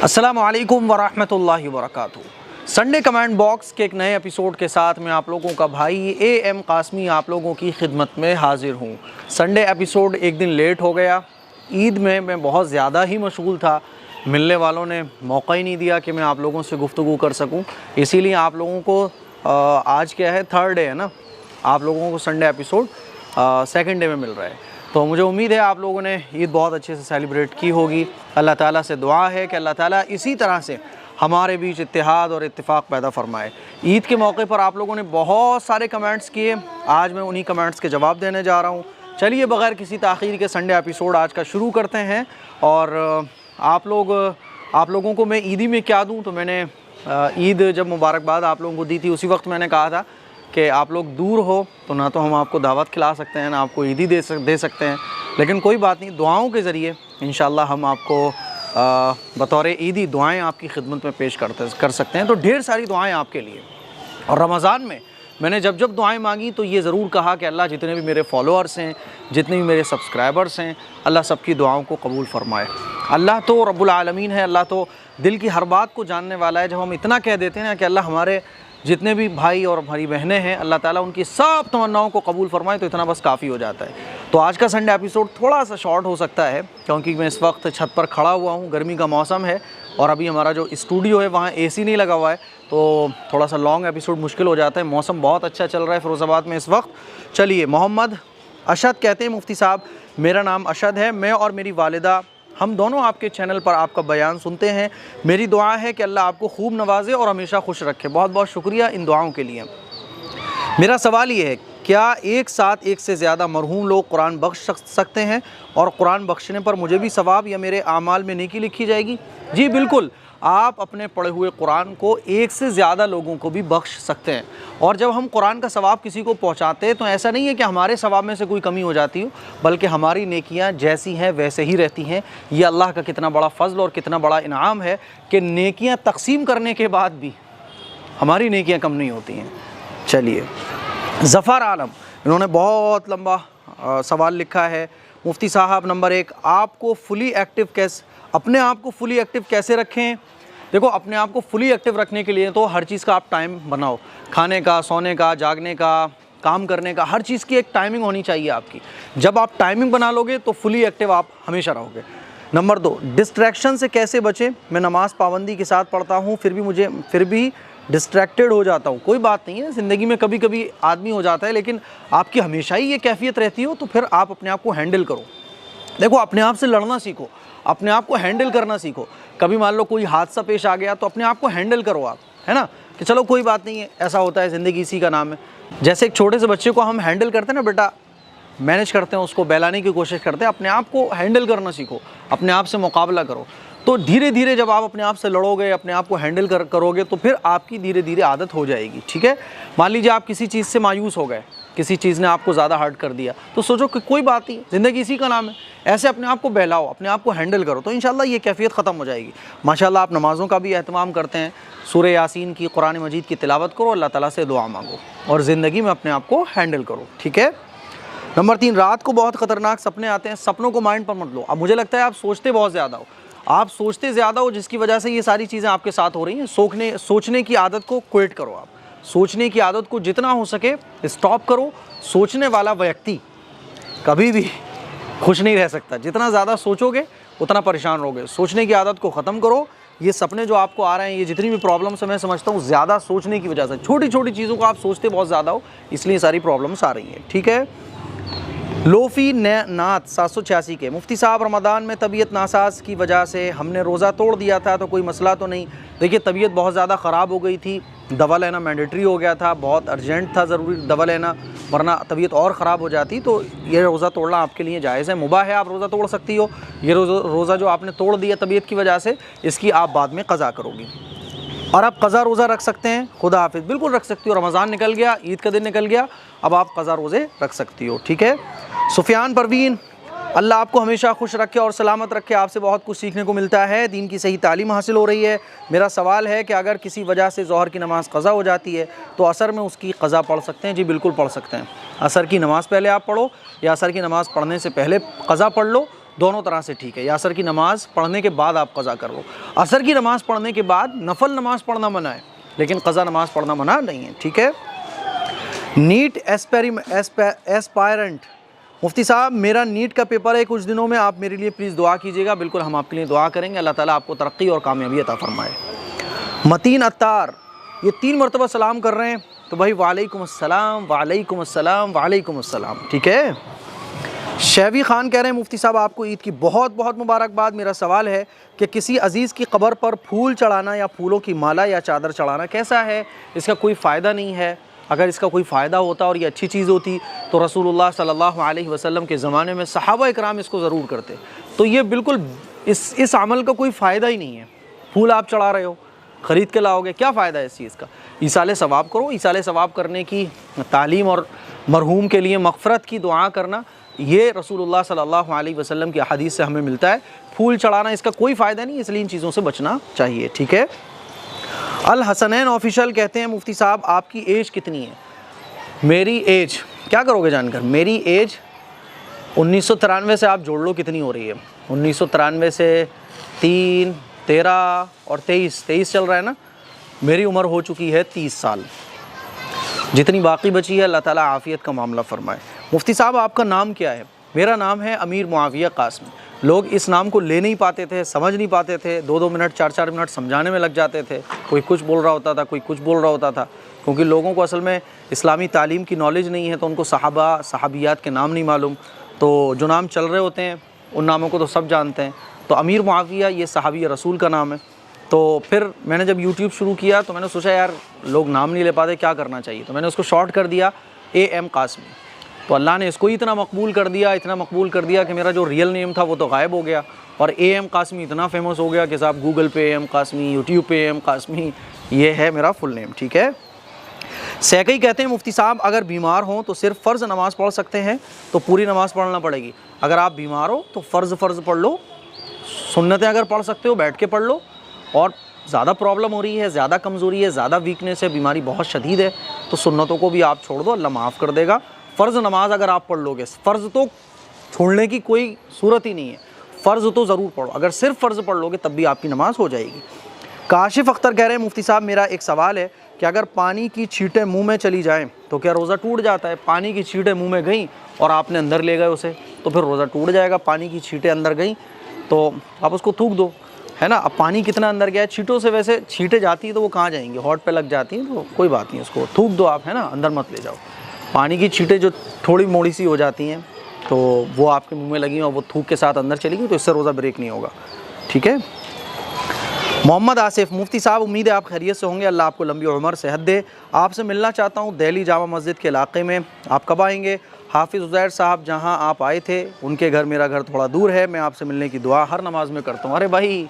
अस्सलामु अलैकुम वरहमतुल्लाहि वबरकातुहू। संडे कमेंट बॉक्स के एक नए एपिसोड के साथ मैं आप लोगों का भाई AM कासमी आप लोगों की खिदमत में हाजिर हूँ। संडे एपिसोड एक दिन लेट हो गया। ईद में मैं बहुत ज़्यादा ही मशगूल था, मिलने वालों ने मौका ही नहीं दिया कि मैं आप लोगों से गुफ्तगू कर सकूँ। इसीलिए आप लोगों को आज क्या है, थर्ड डे है ना, आप लोगों को संडे एपिसोड सेकंड डे में मिल रहा है। तो मुझे उम्मीद है आप लोगों ने ईद बहुत अच्छे से सेलिब्रेट की होगी। अल्लाह ताला से दुआ है कि अल्लाह ताला इसी तरह से हमारे बीच इत्तेहाद और इत्तेफाक पैदा फरमाए। ईद के मौके पर आप लोगों ने बहुत सारे कमेंट्स किए, आज मैं उन्हीं कमेंट्स के जवाब देने जा रहा हूँ। चलिए बग़ैर किसी ताख़ीर के संडे एपिसोड आज का शुरू करते हैं। और आप लोगों को मैं ईदी में क्या दूँ, तो मैंने ईद जब मुबारकबाद आप लोगों को दी थी, उसी वक्त मैंने कहा था कि आप लोग दूर हो तो ना तो हम आपको दावत खिला सकते हैं, ना आपको ईदी दे सकते हैं, लेकिन कोई बात नहीं, दुआओं के ज़रिए इंशाअल्लाह हम आपको बतौर ईदी दुआएं आपकी खिदमत में पेश कर सकते हैं। तो ढेर सारी दुआएं आपके लिए। और रमज़ान में मैंने जब दुआएं मांगी तो ये ज़रूर कहा कि अल्लाह जितने भी मेरे फॉलोअर्स हैं, जितने भी मेरे सब्सक्राइबर्स हैं, अल्लाह सबकी दुआओं को कबूल फ़रमाए। अल्लाह तो रब्बुल आलमीन है, अल्लाह तो दिल की हर बात को जानने वाला है। जब हम इतना कह देते हैं ना कि अल्लाह हमारे जितने भी भाई और हमारी बहनें हैं, अल्लाह ताला उनकी सब तमन्नाओं को कबूल फरमाए, तो इतना बस काफ़ी हो जाता है। तो आज का संडे एपिसोड थोड़ा सा शॉर्ट हो सकता है, क्योंकि मैं इस वक्त छत पर खड़ा हुआ हूँ, गर्मी का मौसम है और अभी हमारा जो स्टूडियो है वहाँ AC नहीं लगा हुआ है, तो थोड़ा सा लॉन्ग एपिसोड मुश्किल हो जाता है। मौसम बहुत अच्छा चल रहा है फ़िरोज़ाबाद में इस वक्त। चलिए, मोहम्मद अशद कहते हैं, मुफ्ती साहब मेरा नाम अशद है, मैं और मेरी वालिदा हम दोनों आपके चैनल पर आपका बयान सुनते हैं। मेरी दुआ है कि अल्लाह आपको खूब नवाजे और हमेशा खुश रखे। बहुत बहुत शुक्रिया इन दुआओं के लिए। मेरा सवाल ये है, क्या एक साथ एक से ज़्यादा मरहूम लोग कुरान बख्श सकते हैं, और कुरान बख्शने पर मुझे भी सवाब या मेरे आमाल में नेकी लिखी जाएगी? जी बिल्कुल, आप अपने पढ़े हुए कुरान को एक से ज़्यादा लोगों को भी बख्श सकते हैं। और जब हम कुरान का सवाब किसी को पहुंचाते हैं तो ऐसा नहीं है कि हमारे सवाब में से कोई कमी हो जाती हो, बल्कि हमारी नेकियां जैसी हैं वैसे ही रहती हैं। ये अल्लाह का कितना बड़ा फ़ज़ल और कितना बड़ा इनाम है कि नेकियां तकसीम करने के बाद भी हमारी नेकियां कम नहीं होती हैं। चलिए, ज़फ़र आलम इन्होंने बहुत लंबा सवाल लिखा है। मुफ्ती साहब नंबर 1, अपने आप को फुली एक्टिव कैसे रखें? देखो, अपने आप को फुली एक्टिव रखने के लिए तो हर चीज़ का आप टाइम बनाओ। खाने का, सोने का, जागने का, काम करने का, हर चीज़ की एक टाइमिंग होनी चाहिए आपकी। जब आप टाइमिंग बना लोगे तो फुली एक्टिव आप हमेशा रहोगे। नंबर 2, डिस्ट्रैक्शन से कैसे बचें? मैं नमाज़ पाबंदी के साथ पढ़ता हूँ, फिर भी डिस्ट्रैक्टेड हो जाता हूँ। कोई बात नहीं है, ज़िंदगी में कभी कभी आदमी हो जाता है, लेकिन आपकी हमेशा ही ये कैफियत रहती हो तो फिर आप अपने आप को हैंडल करो। देखो, अपने आप से लड़ना सीखो, अपने आप को हैंडल करना सीखो। कभी मान लो कोई हादसा पेश आ गया तो अपने आप को हैंडल करो आप, है ना, कि चलो कोई बात नहीं है, ऐसा होता है, ज़िंदगी इसी का नाम है। जैसे एक छोटे से बच्चे को हम हैंडल करते हैं ना, बेटा मैनेज करते हैं, उसको बहलाने की कोशिश करते हैं, अपने आप को हैंडल करना सीखो, अपने आप से मुकाबला करो। तो धीरे धीरे जब आप अपने आप से लड़ोगे, अपने आप को हैंडल करोगे, तो फिर आपकी धीरे धीरे आदत हो जाएगी। ठीक है, मान लीजिए आप किसी चीज़ से मायूस हो गए, किसी चीज़ ने आपको ज़्यादा हर्ट कर दिया, तो सोचो कि कोई बात नहीं, ज़िंदगी इसी का नाम है। ऐसे अपने आप को बहलाओ, अपने आप को हैंडल करो, तो इंशाल्लाह ये कैफियत ख़त्म हो जाएगी। माशाल्लाह आप नमाज़ों का भी एहतमाम करते हैं, सूरह यासीन की, कुरान मजीद की तिलावत करो, अल्लाह ताला से दुआ मांगो और ज़िंदगी में अपने आप को हैंडल करो। ठीक है। नंबर 3, रात को बहुत ख़तरनाक सपने आते हैं, सपनों को माइंड पर मत लो। अब मुझे लगता है आप सोचते बहुत ज़्यादा हो, जिसकी वजह से ये सारी चीज़ें आपके साथ हो रही हैं। सोचने की आदत को क्विट करो। आप सोचने की आदत को जितना हो सके स्टॉप करो। सोचने वाला व्यक्ति कभी भी खुश नहीं रह सकता। जितना ज़्यादा सोचोगे उतना परेशान रहोगे। सोचने की आदत को ख़त्म करो। ये सपने जो आपको आ रहे हैं, ये जितनी भी प्रॉब्लम्स है, मैं समझता हूँ ज़्यादा सोचने की वजह से, छोटी छोटी चीज़ों को आप सोचते बहुत ज़्यादा हो, इसलिए सारी प्रॉब्लम्स आ रही हैं। ठीक है। लोफ़ी नात 786 के, मुफ्ती साहब रमज़ान में तबीयत नासाज की वजह से हमने रोज़ा तोड़ दिया था, तो कोई मसला तो नहीं? देखिए, तबीयत बहुत ज़्यादा ख़राब हो गई थी, दवा लेना मैंडेटरी हो गया था, बहुत अर्जेंट था, ज़रूरी दवा लेना, वरना तबीयत और ख़राब हो जाती। तो ये रोज़ा तोड़ना आपके लिए जायज़ है, मुबाह है, आप रोज़ा तोड़ सकती हो। ये रोज़ा जो आपने तोड़ दिया तबीयत की वजह से, इसकी आप बाद में क़ज़ा करोगी। और आप क़ज़ा रोज़ा रख सकते हैं। खुदा हाफिज़, बिल्कुल रख सकती हो। रमज़ान निकल गया, ईद का दिन निकल गया, अब आप क़ज़ा रोज़े रख सकती हो। ठीक है। सुफियान परवीन, अल्लाह आपको हमेशा खुश रखे और सलामत रखे। आपसे बहुत कुछ सीखने को मिलता है, दीन की सही तालीम हासिल हो रही है। मेरा सवाल है कि अगर किसी वजह से ज़ोहर की नमाज़ क़ज़ा हो जाती है तो असर में उसकी क़ज़ा पढ़ सकते हैं? जी बिल्कुल पढ़ सकते हैं। असर की नमाज़ पहले आप पढ़ो, या असर की नमाज़ पढ़ने से पहले क़ज़ा पढ़ लो दोनों तरह से ठीक है। या असर की नमाज़ पढ़ने के बाद आप क़ज़ा कर लो। असर की नमाज़ पढ़ने के बाद नफल नमाज़ पढ़ना मना है, लेकिन क़ज़ा नमाज़ पढ़ना मना नहीं है, ठीक है। नीट एस्पायरेंट, मुफ्ती साहब मेरा नीट का पेपर है कुछ दिनों में, आप मेरे लिए प्लीज़ दुआ कीजिएगा। बिल्कुल हम आपके लिए दुआ करेंगे, अल्लाह ताला आपको तरक्की और कामयाबी अता फरमाए। मतीन अत्तार ये 3 मरतबा सलाम कर रहे हैं, तो भाई वालेकुम अस्सलाम वालेकुम अस्सलाम वालेकुम अस्सलाम, ठीक है। शैवी ख़ान कह रहे हैं मुफ्ती साहब आपको ईद की बहुत बहुत मुबारकबाद। मेरा सवाल है कि किसी अज़ीज़ की कब्र पर फूल चढ़ाना या फूलों की माला या चादर चढ़ाना कैसा है? इसका कोई फ़ायदा नहीं है। अगर इसका कोई फ़ायदा होता और ये अच्छी चीज़ होती तो रसूलुल्लाह सल्लल्लाहु अलैहि वसल्लम के ज़माने में सहाबा इकराम इसको ज़रूर करते। तो ये बिल्कुल इस अमल का कोई फ़ायदा ही नहीं है। फूल आप चढ़ा रहे हो, ख़रीद के लाओगे, क्या फ़ायदा है इस चीज़ का? ईसाले सवाब करो। ईसाले सवाब करने की तालीम और मरहूम के लिए मग़फ़रत की दुआ करना, ये रसूलुल्लाह सल्लल्लाहु अलैहि वसल्लम की हदीस से हमें मिलता है। फूल चढ़ाना इसका कोई फ़ायदा नहीं, इसलिए इन चीज़ों से बचना चाहिए, ठीक है। अल हसनैन ऑफिशियल कहते हैं मुफ्ती साहब आपकी एज कितनी है? मेरी एज क्या करोगे जानकर? मेरी एज 1993 से आप जोड़ लो कितनी हो रही है। 1993 से 3, 13 और 23 चल रहा है ना। मेरी उम्र हो चुकी है 30 साल। जितनी बाकी बची है अल्लाह ताला आफ़ियत का मामला फ़रमाए। मुफ्ती साहब आपका नाम क्या है? मेरा नाम है अमीर मुआविया कासमी। लोग इस नाम को ले नहीं पाते थे, समझ नहीं पाते थे, 2-2 मिनट 4-4 मिनट समझाने में लग जाते थे। कोई कुछ बोल रहा होता था, कोई कुछ बोल रहा होता था, क्योंकि लोगों को असल में इस्लामी तालीम की नॉलेज नहीं है, तो उनको सहाबा सहाबियात के नाम नहीं मालूम। तो जो नाम चल रहे होते हैं उन नामों को तो सब जानते हैं। तो अमीर मुआविया ये सहाबी रसूल का नाम है। तो फिर मैंने जब यूट्यूब शुरू किया तो मैंने सोचा यार लोग नाम नहीं ले पाते, क्या करना चाहिए, तो मैंने उसको शॉर्ट कर दिया AM कासमी। तो अल्लाह ने इसको इतना मकबूल कर दिया, इतना मकबूल कर दिया कि मेरा जो रियल नेम था वो तो गायब हो गया, और AM कासमी इतना फेमस हो गया कि साहब गूगल पे AM कासमी, यूट्यूब पे AM कासमी, ये है मेरा फुल नेम, ठीक है। सैकई कहते हैं मुफ्ती साहब अगर बीमार हों तो सिर्फ फ़र्ज़ नमाज़ पढ़ सकते हैं, तो पूरी नमाज़ पढ़ना पड़ेगी? अगर आप बीमार हो तो फ़र्ज़ पढ़ लो, सुन्नतें अगर पढ़ सकते हो बैठ के पढ़ लो, और ज़्यादा प्रॉब्लम हो रही है, ज़्यादा कमज़ोरी है, ज़्यादा वीकनेस है, बीमारी बहुत शदीद है, तो सुन्नतों को भी आप छोड़ दो, अल्लाह माफ़ कर देगा। फ़र्ज़ नमाज अगर आप पढ़ लोगे, फ़र्ज़ तो छोड़ने की कोई सूरत ही नहीं है, फ़र्ज़ तो ज़रूर पढ़ो। अगर सिर्फ फ़र्ज़ पढ़ लोगे तब भी आपकी नमाज़ हो जाएगी। काशिफ़ अख्तर कह रहे हैं मुफ्ती साहब मेरा एक सवाल है कि अगर पानी की छींटें मुँह में चली जाएँ तो क्या रोज़ा टूट जाता है? पानी की छींटें मुँह में गईं और आपने अंदर ले गए उसे, तो फिर रोज़ा टूट जाएगा। पानी की छींटें अंदर गईं तो आप उसको थूक दो, है ना। अब पानी कितना अंदर गया है, छींटों से वैसे छींटें जाती हैं तो वो कहाँ जाएंगी, होंठ पे लग जाती हैं, तो कोई बात नहीं, उसको थूक दो आप, है ना, अंदर मत ले जाओ। पानी की छींटें जो थोड़ी मोड़ी सी हो जाती हैं तो वो आपके मुंह में लगी और वो थूक के साथ अंदर चली गई, तो इससे रोज़ा ब्रेक नहीं होगा, ठीक है। मोहम्मद आसिफ मुफ्ती साहब उम्मीद है आप खैरियत से होंगे, अल्लाह आपको लंबी उम्र सेहत दे। आपसे मिलना चाहता हूँ दिल्ली जामा मस्जिद के इलाके में, आप कब आएंगे? हाफिज़ उज़ैर साहब जहाँ आप आए थे उनके घर, मेरा घर थोड़ा दूर है, मैं आपसे मिलने की दुआ हर नमाज में करता हूँ। अरे भाई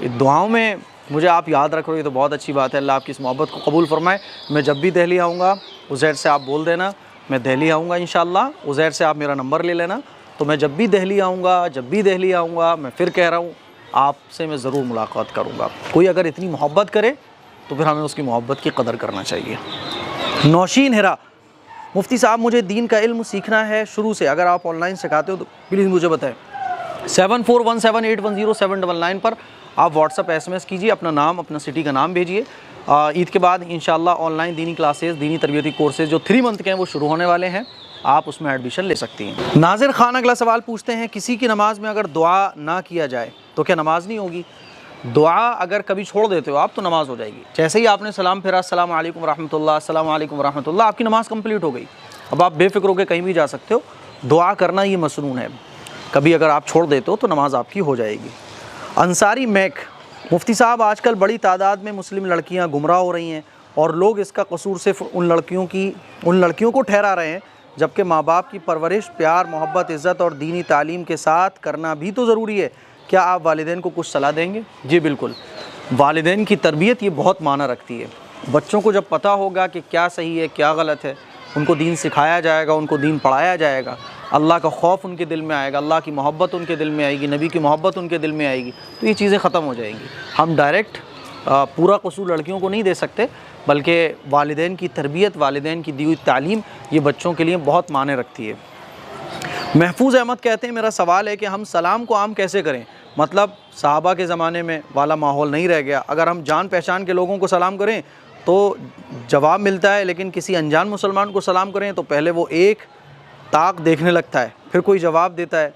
दुआओं में मुझे आप याद रख रहे हो, ये तो बहुत अच्छी बात है, अल्लाह आपकी इस मोहब्बत को कबूल फरमाए। मैं जब भी दिल्ली आऊँगा उज़ैर से आप बोल देना मैं दिल्ली आऊँगा इंशाअल्लाह। उज़ैर से आप मेरा नंबर ले लेना, तो मैं जब भी दिल्ली आऊँगा, मैं फिर कह रहा हूँ आपसे मैं ज़रूर मुलाकात करूँगा। कोई अगर इतनी मोहब्बत करे तो फिर हमें उसकी मोहब्बत की कदर करना चाहिए। नौशीन हिरा मुफ्ती साहब मुझे दीन का इल्म सीखना है शुरू से, अगर आप ऑनलाइन सिखाते हो तो प्लीज़ मुझे बताएं। 7417810799 पर आप व्हाट्सअप SMS कीजिए, अपना नाम अपना सिटी का नाम भेजिए। ईद के बाद इंशाल्लाह ऑनलाइन दीनी क्लासेस, दीनी तरबियती कोर्सेज जो 3 मंथ के हैं वो शुरू होने वाले हैं, आप उसमें एडमिशन ले सकती हैं। नाजिर खान अगला सवाल पूछते हैं किसी की नमाज में अगर दुआ ना किया जाए तो क्या नमाज नहीं होगी? दुआ अगर कभी छोड़ देते हो आप तो नमाज हो जाएगी। जैसे ही आपने सलाम फेरा अस्सलाम वालेकुम रहमतुल्लाह, अस्सलाम वालेकुम रहमतुल्लाह, आपकी नमाज़ कंप्लीट हो गई। अब आप बेफिक्र होकर कहीं भी जा सकते हो। दुआ करना ये मसनून है, कभी अगर आप छोड़ देते हो तो नमाज आपकी हो जाएगी। अंसारी मैक मुफ्ती साहब आजकल बड़ी तादाद में मुस्लिम लड़कियां गुमराह हो रही हैं और लोग इसका कसूर सिर्फ उन लड़कियों को ठहरा रहे हैं, जबकि माँ बाप की परवरिश प्यार मोहब्बत इज़्ज़त और दीनी तालीम के साथ करना भी तो ज़रूरी है। क्या आप वालिदैन को कुछ सलाह देंगे? जी बिल्कुल, वालिदैन की तरबियत ये बहुत माना रखती है। बच्चों को जब पता होगा कि क्या सही है क्या गलत है, उनको दीन सिखाया जाएगा, उनको दीन पढ़ाया जाएगा, अल्लाह का खौफ उनके दिल में आएगा, अल्लाह की मोहब्बत उनके दिल में आएगी, नबी की मोहब्बत उनके दिल में आएगी, तो ये चीज़ें ख़त्म हो जाएंगी। हम डायरेक्ट पूरा कसूर लड़कियों को नहीं दे सकते, बल्कि वालिदैन की तरबियत, वालिदैन की दी हुई तालीम ये बच्चों के लिए बहुत माने रखती है। महफूज अहमद कहते हैं, मेरा सवाल है कि हम सलाम को आम कैसे करें, मतलब साहबा के ज़माने में वाला माहौल नहीं रह गया, अगर हम जान पहचान के लोगों को सलाम करें तो जवाब मिलता है, लेकिन किसी अनजान मुसलमान को सलाम करें तो पहले वो एक ताक देखने लगता है, फिर कोई जवाब देता है।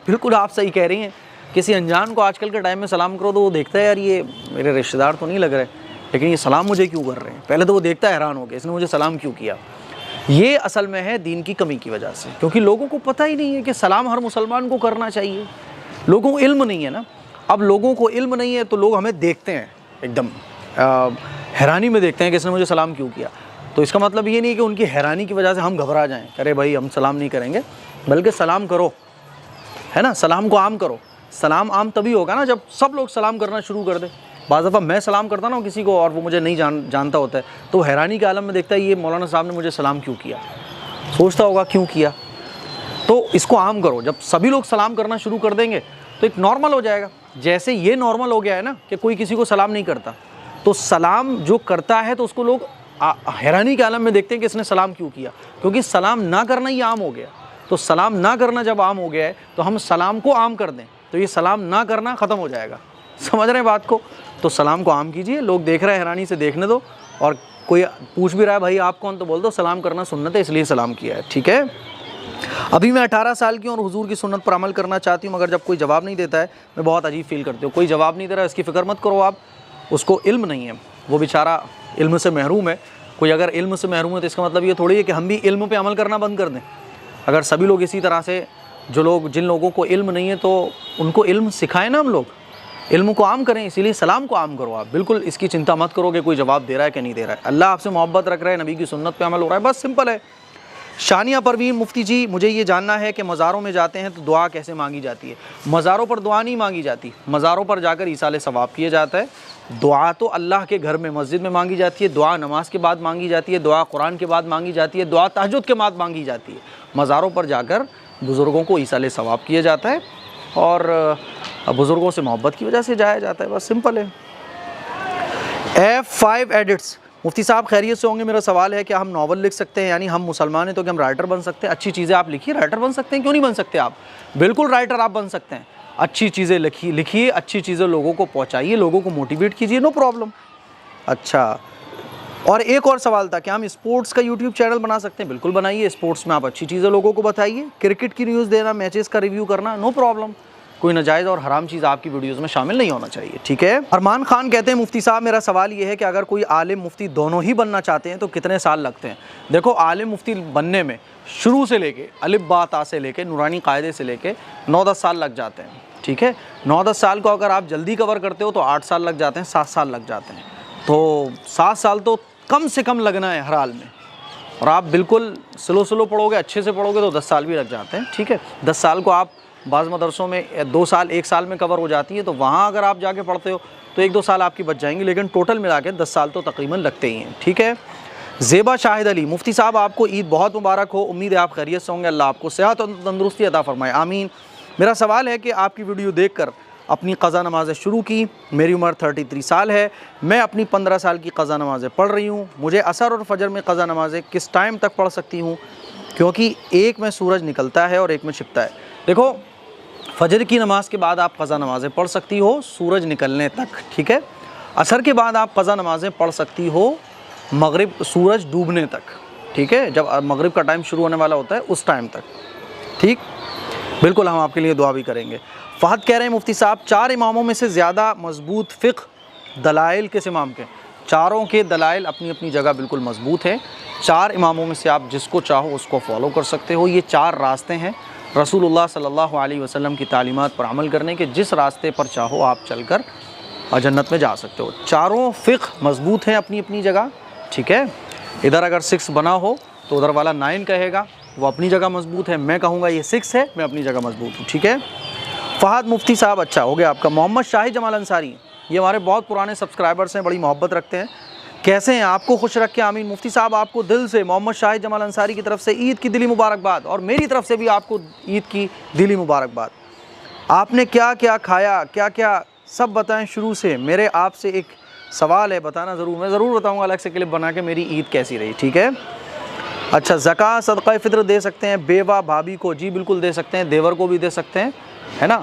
बिल्कुल आप सही कह रही हैं, किसी अनजान को आजकल के टाइम में सलाम करो तो वो देखता है यार ये मेरे रिश्तेदार तो नहीं लग रहे, लेकिन ये सलाम मुझे क्यों कर रहे हैं, पहले तो वो देखता है हैरान हो गया इसने मुझे सलाम क्यों किया। ये असल में है दीन की कमी की वजह से, क्योंकि लोगों को पता ही नहीं है कि सलाम हर मुसलमान को करना चाहिए, लोगों को इल्म नहीं है ना। अब लोगों को इल्म नहीं है तो लोग हमें देखते हैं एकदम हैरानी में देखते हैं कि इसने मुझे सलाम क्यों किया। तो इसका मतलब ये नहीं है कि उनकी हैरानी की वजह से हम घबरा जाएं, अरे भाई हम सलाम नहीं करेंगे, बल्कि सलाम करो, है ना, सलाम को आम करो। सलाम आम तभी होगा ना जब सब लोग सलाम करना शुरू कर दें। बाज़ दफ़ा मैं सलाम करता ना किसी को और वो मुझे नहीं जानता होता है, तो हैरानी के आलम में देखता है ये मौलाना साहब ने मुझे सलाम क्यों किया, सोचता होगा क्यों किया। तो इसको आम करो, जब सभी लोग सलाम करना शुरू कर देंगे तो एक नॉर्मल हो जाएगा। जैसे ये नॉर्मल हो गया है ना कि कोई किसी को सलाम नहीं करता, तो सलाम जो करता है तो उसको लोग हैरानी के आलम में देखते हैं कि इसने सलाम क्यों किया, क्योंकि सलाम ना करना ही आम हो गया। तो सलाम ना करना जब आम हो गया है तो हम सलाम को आम कर दें तो ये सलाम ना करना ख़त्म हो जाएगा। समझ रहे हैं बात को? तो सलाम को आम कीजिए, लोग देख रहे हैं हैरानी से देखने दो, और कोई पूछ भी रहा है भाई आप कौन, तो बोल दो सलाम करना सुन्नत है इसलिए सलाम किया है, ठीक है। अभी मैं 18 साल की हूँ और हुजूर की सुन्नत पर अमल करना चाहती हूँ, मगर जब कोई जवाब नहीं देता है मैं बहुत अजीब फील करती हूँ। कोई जवाब नहीं दे रहा है इसकी फ़िक्र मत करो आप, उसको इल्म नहीं है, वो बेचारा इल्म से महरूम है। कोई अगर इल्म से महरूम है तो इसका मतलब ये थोड़ी है कि हम भी इल्म पे अमल करना बंद कर दें। अगर सभी लोग इसी तरह से, जिन लोगों को इल्म नहीं है तो उनको इल्म सिखाएं ना, हम लोग इल्म को आम करें, इसीलिए सलाम को आम करो आप। बिल्कुल इसकी चिंता मत करो कि कोई जवाब दे रहा है कि नहीं दे रहा है, अल्लाह आपसे मोहब्बत रख रहा है, नबी की सुन्नत पे अमल हो रहा है, बस सिंपल है। शानिया परवीन मुफ्ती जी, मुझे ये जानना है कि मज़ारों में जाते हैं तो दुआ कैसे मांगी जाती है। मज़ारों पर दुआ नहीं मांगी जाती, मज़ारों पर जाकर ईसाले सवाब किया जाता है। दुआ तो अल्लाह के घर में मस्जिद में मांगी जाती है, दुआ नमाज के बाद मांगी जाती है, दुआ कुरान के बाद मांगी जाती है, दुआ तहज्जुद के बाद मांगी जाती है। मज़ारों पर जाकर बुज़ुर्गों को ईसाले सवाब किया जाता है और बुज़ुर्गों से मोहब्बत की वजह से जाया जाता है, बस सिंपल है। F5 एडिट्स, मुफ्ती साहब खैरियत से होंगे, मेरा सवाल है क्या हम नावल लिख सकते हैं, यानी हम मुसलमान हैं तो क्या हम राइटर बन सकते हैं। अच्छी चीज़ें आप लिखिए, राइटर बन सकते हैं, क्यों नहीं बन सकते आप, बिल्कुल राइटर आप बन सकते हैं। अच्छी चीज़ें लिखिए, अच्छी चीज़ें लोगों को पहुँचाइए, लोगों को मोटिवेट कीजिए, नो प्रॉब्लम। अच्छा, और एक और सवाल था, क्या हम स्पोर्ट्स का यूट्यूब चैनल बना सकते हैं। बिल्कुल बनाइए, स्पोर्ट्स में आप अच्छी चीज़ें लोगों को बताइए, क्रिकेट की न्यूज़ देना, मैचेस का रिव्यू करना, नो प्रॉब्लम। कोई नाजायज़ और हराम चीज़ आपकी वीडियोस में शामिल नहीं होना चाहिए, ठीक है। अरमान खान कहते हैं, मुफ्ती साहब मेरा सवाल ये है कि अगर कोई आलिम मुफ्ती दोनों ही बनना चाहते हैं तो कितने साल लगते हैं। देखो, आलिम मुफ्ती बनने में शुरू से लेके अलिफ बा ता से लेके नूरानी कायदे से लेके 9-10 साल लग जाते हैं, ठीक है। 9-10 साल को अगर आप जल्दी कवर करते हो तो 8 साल लग जाते हैं, 7 साल लग जाते हैं। तो 7 साल तो कम से कम लगना है हर हाल में, और आप बिल्कुल स्लो पढ़ोगे, अच्छे से पढ़ोगे तो 10 साल भी लग जाते हैं, ठीक है। 10 साल को आप बाज़ मदरसों में 2 साल 1 साल में कवर हो जाती है, तो वहाँ अगर आप जाके पढ़ते हो तो 1-2 साल आपकी बच जाएंगे, लेकिन टोटल मिला के 10 साल तो तकरीबन लगते ही हैं, ठीक है। ज़ेबा शाहिद अली, मुफ्ती साहब आपको ईद बहुत मुबारक हो, उम्मीद है आप खैरियत से होंगे, अल्लाह आपको सेहत और तंदुरुस्ती अता फरमाए, आमीन। मेरा सवाल है कि आपकी वीडियो देखकर अपनी क़ज़ा नमाज़ें शुरू की, मेरी उम्र 33 साल है, मैं अपनी 15 साल की क़ज़ा नमाज़ें पढ़ रही हूँ, मुझे असर और फजर में क़ज़ा नमाज़ें किस टाइम तक पढ़ सकती हूँ, क्योंकि एक में सूरज निकलता है और एक में छिपता है। देखो, फजर की नमाज़ के बाद आप क़ज़ा नमाज़ें पढ़ सकती हो सूरज निकलने तक, ठीक है। असर के बाद आप क़ज़ा नमाज़ें पढ़ सकती हो मगरिब सूरज डूबने तक, ठीक है, जब मगरिब का टाइम शुरू होने वाला होता है उस टाइम तक, ठीक। बिल्कुल हम आपके लिए दुआ भी करेंगे। फ़हद कह रहे हैं, मुफ्ती साहब 4 इमामों में से ज़्यादा मजबूत फ़िक़्ह दलाइल किस इमाम के। चारों के दलाइल अपनी अपनी जगह बिल्कुल मजबूत है, 4 इमामों में से आप जिसको चाहो उसको फॉलो कर सकते हो। ये 4 रास्ते हैं रसूलुल्लाह सल्लल्लाहु अलैहि वसल्लम की तालीमात पर अमल करने के, जिस रास्ते पर चाहो आप चलकर जन्नत में जा सकते हो। चारों फ़िक़्ह मजबूत हैं अपनी अपनी जगह, ठीक है। इधर अगर 6 बना हो तो उधर वाला 9 कहेगा, वो अपनी जगह मजबूत है, मैं कहूँगा ये 6 है, मैं अपनी जगह मजबूत हूँ, ठीक है। फ़हद मुफ्ती साहब, अच्छा हो गया आपका। मोहम्मद शाहिद जमाल अंसारी, ये हमारे बहुत पुराने सब्सक्राइबर्स हैं, बड़ी मोहब्बत रखते हैं, कैसे हैं, आपको खुश रखे, आमीन। मुफ्ती साहब आपको दिल से मोहम्मद शाहिद जमाल अंसारी की तरफ से ईद की दिली मुबारकबाद, और मेरी तरफ से भी आपको ईद की दिली मुबारकबाद। आपने क्या क्या खाया, क्या क्या, सब बताएं शुरू से। मेरे आपसे एक सवाल है, बताना ज़रूर, मैं ज़रूर बताऊँगा अलग से क्लिप बना के मेरी ईद कैसी रही, ठीक है। अच्छा, ज़कात सदका फ़ित्र दे सकते हैं बेवा भाभी को? जी बिल्कुल दे सकते हैं, देवर को भी दे सकते हैं, है ना।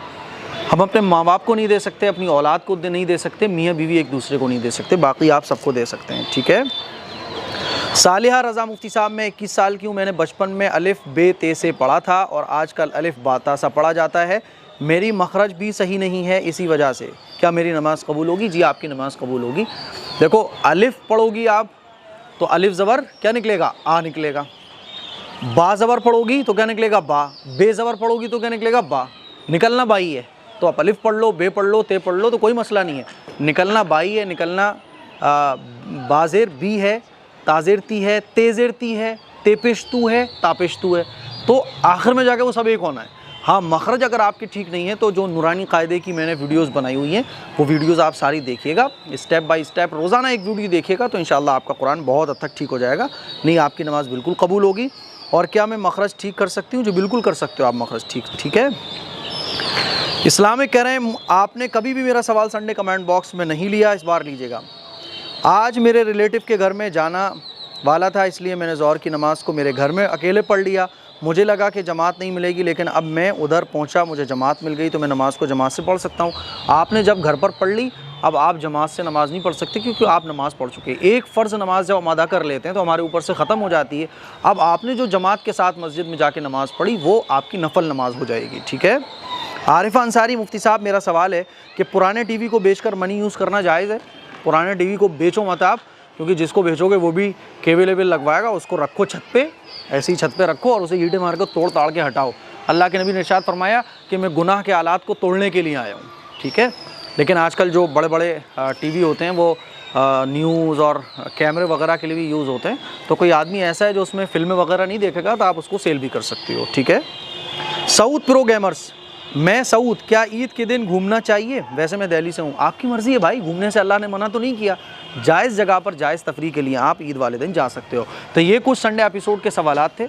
हम अपने माँ बाप को नहीं दे सकते, अपनी औलाद को नहीं दे सकते, मियाँ बीवी एक दूसरे को नहीं दे सकते, बाकी आप सबको दे सकते हैं, ठीक है। सालिहा रज़ा मुफ्ती साहब, मैं 21 साल की हूँ। मैंने बचपन में अलिफ बे ते से पढ़ा था और आजकल अलिफ बाता सा पढ़ा जाता है। मेरी मखरज भी सही नहीं है, इसी वजह से क्या मेरी नमाज़ कबूल होगी? जी आपकी नमाज़ कबूल होगी। देखो, अलिफ पढ़ोगी आप तो अलिफ ज़बर क्या निकलेगा? आ निकलेगा। बा ज़बर पढ़ोगी तो क्या निकलेगा? बा। बे ज़बर पढ़ोगी तो क्या निकलेगा? बा। निकलना बाई है, तो आप अलिफ पढ़ लो, बे पढ़ लो, ते पढ़ लो, तो कोई मसला नहीं है। निकलना बाई है, निकलना बाज़ेर बी है, ताज़ेर ती है, तेज़ेर ती है, तेपेश्तू है, तापेश्तू है, तो आखिर में जाके वो सब एक होना है। हाँ, मखरज अगर आपकी ठीक नहीं है तो जो नूरानी कायदे की मैंने वीडियोस बनाई हुई हैं वो वीडियोस आप सारी देखिएगा, स्टेप बाय स्टेप रोज़ाना एक वीडियो देखिएगा तो इंशाल्लाह आपका कुरान बहुत हद तक ठीक हो जाएगा। नहीं, आपकी नमाज़ बिल्कुल कबूल होगी। और क्या मैं मखरज ठीक कर सकती हूँ? जो बिल्कुल कर सकते हो आप मखरज ठीक है। इस्लामिक कह रहे हैं, आपने कभी भी मेरा सवाल संडे कमेंट बॉक्स में नहीं लिया, इस बार लीजिएगा। आज मेरे रिलेटिव के घर में जाना वाला था, इसलिए मैंने ज़ोहर की नमाज़ को मेरे घर में अकेले पढ़ लिया। मुझे लगा कि जमात नहीं मिलेगी, लेकिन अब मैं उधर पहुंचा, मुझे जमात मिल गई, तो मैं नमाज़ को जमात से पढ़ सकता हूं। आपने जब घर पर पढ़ ली, अब आप जमात से नमाज़ नहीं पढ़ सकते क्योंकि आप नमाज़ पढ़ चुके हैं। एक फ़र्ज़ नमाज़ जब हम अदा कर लेते हैं तो हमारे ऊपर से ख़त्म हो जाती है। अब आपने जो जमात के साथ मस्जिद में जाके नमाज़ पढ़ी वो आपकी नफल नमाज हो जाएगी, ठीक है। आरिफ़ा अंसारी, मुफ्ती साहब मेरा सवाल है कि पुराने टीवी को बेचकर मनी यूज़ करना जायज़ है? पुराने टीवी को बेचो मत आप, क्योंकि जिसको बेचोगे वो भी केबल वेबल लगवाएगा। उसको रखो छत पे, ऐसी ही छत पे रखो और उसे ईंटें मार कर तोड़ ताड़ के हटाओ। अल्लाह के नबी ने इरशाद फरमाया कि मैं गुनाह के आलात को तोड़ने के लिए आया हूँ, ठीक है। लेकिन आजकल जो बड़े बड़े टीवी होते हैं वो न्यूज़ और कैमरे वगैरह के लिए भी यूज़ होते हैं, तो कोई आदमी ऐसा है जो उसमें फिल्में वगैरह नहीं देखेगा तो आप उसको सेल भी कर सकती हो, ठीक है। सऊद प्रो गेमर्स, मैं सऊद, क्या ईद के दिन घूमना चाहिए? वैसे मैं दिल्ली से हूँ, आपकी मर्ज़ी है भाई, घूमने से अल्लाह ने मना तो नहीं किया। जायज़ जगह पर जायज़ तफरी के लिए आप ईद वाले दिन जा सकते हो। तो ये कुछ संडे एपिसोड के सवालात थे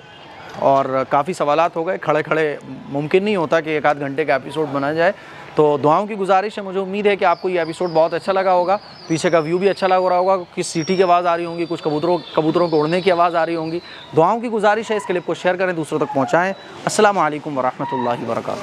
और काफ़ी सवालात हो गए। खड़े खड़े मुमकिन नहीं होता कि एक आध घंटे का एपिसोड बना जाए, तो दुआओं की गुजारिश है। मुझे उम्मीद है कि आपको ये एपिसोड बहुत अच्छा लगा होगा। पीछे का व्यू भी अच्छा लग रहा होगा, किस सीटी की आवाज़ आ रही होंगी, कुछ कबूतरों के उड़ने की आवाज़ आ रही होंगी। दुआओं की गुजारिश है, इस क्लिप को शेयर करें, दूसरों तक पहुँचाएँ। अस्सलामु अलैकुम वरहमतुल्लाहि वबरकातुहू।